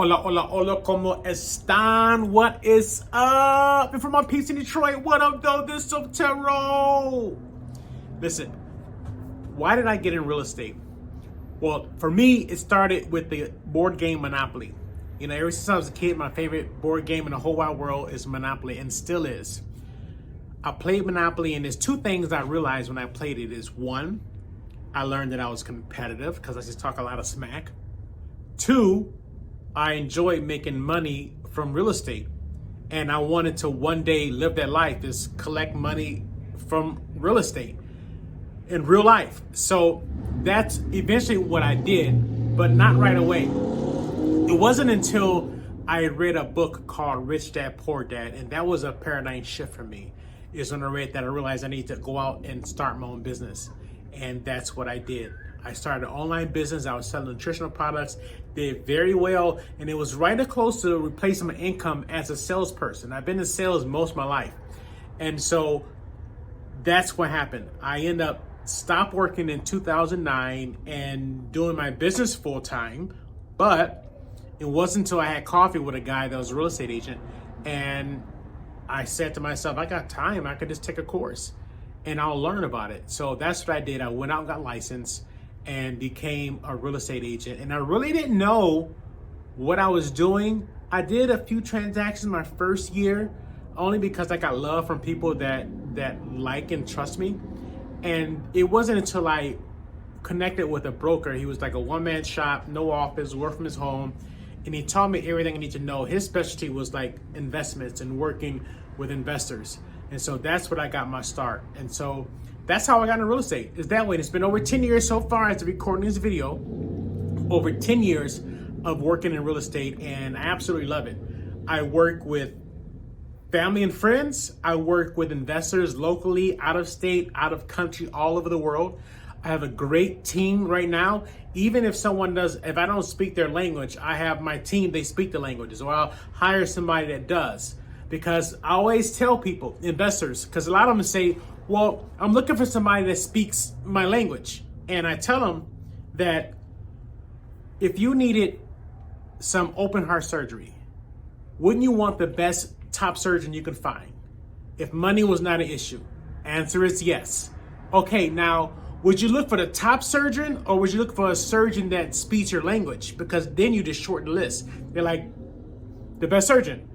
Hola, hola, hola, ¿cómo están? What is up? And from my peace in Detroit, what up, though? This is Tero. Listen, why did I get in real estate? Well, for me, it started with the board game Monopoly. You know, ever since I was a kid, my favorite board game in the whole wide world is Monopoly, and still is. I played Monopoly, and there's two things I realized when I played it is, one, I learned that I was competitive because I just talk a lot of smack. Two, I enjoyed making money from real estate, and I wanted to one day live that life, is collect money from real estate in real life. So that's eventually what I did, but not right away. It wasn't until I read a book called Rich Dad, Poor Dad, and that was a paradigm shift for me. Is when I read that I realized I need to go out and start my own business, and that's what I did. I started an online business. I was selling nutritional products, did very well, and it was right close to replacing my income as a salesperson. I've been in sales most of my life, and so that's what happened. I ended up stopped working in 2009 and doing my business full time, but it wasn't until I had coffee with a guy that was a real estate agent, and I said to myself, I got time, I could just take a course and I'll learn about it. So that's what I did. I went out and got licensed and became a real estate agent. And I really didn't know what I was doing. I did a few transactions my first year, only because I got love from people that like and trust me. And it wasn't until I connected with a broker. He was like a one-man shop, no office, work from his home. And he taught me everything I need to know. His specialty was like investments and working with investors. And so that's what I got my start. And so that's how I got into real estate, is that way. It's been over 10 years so far as of recording this video, over 10 years of working in real estate, and I absolutely love it. I work with family and friends. I work with investors locally, out of state, out of country, all over the world. I have a great team right now. Even if if I don't speak their language, I have my team, they speak the languages, or I'll hire somebody that does. Because I always tell people, investors, because a lot of them say, well, I'm looking for somebody that speaks my language. And I tell them that if you needed some open heart surgery, wouldn't you want the best top surgeon you can find? If money was not an issue, answer is yes. Okay, now, would you look for the top surgeon, or would you look for a surgeon that speaks your language? Because then you just shorten the list. They're like, the best surgeon.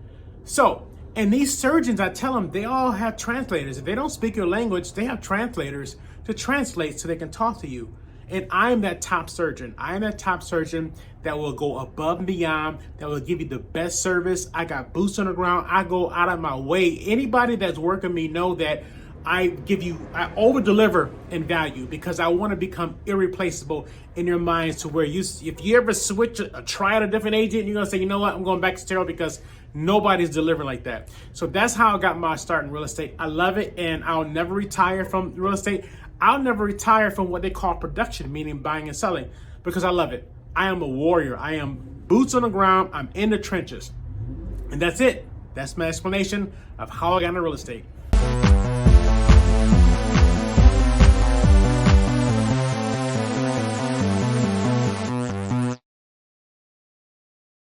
So, and these surgeons, I tell them, they all have translators. If they don't speak your language, they have translators to translate so they can talk to you. And I'm that top surgeon. I am that top surgeon that will go above and beyond, that will give you the best service. I got boots on the ground. I go out of my way. Anybody that's working me know that I over deliver in value, because I want to become irreplaceable in your minds, to where if you ever try out a different agent, you're going to say, you know what, I'm going back to Tero, because nobody's delivering like that. So that's how I got my start in real estate. I love it, and I'll never retire from real estate. I'll never retire from what they call production, meaning buying and selling, because I love it. I am a warrior. I am boots on the ground. I'm in the trenches. And that's it. That's my explanation of how I got into real estate.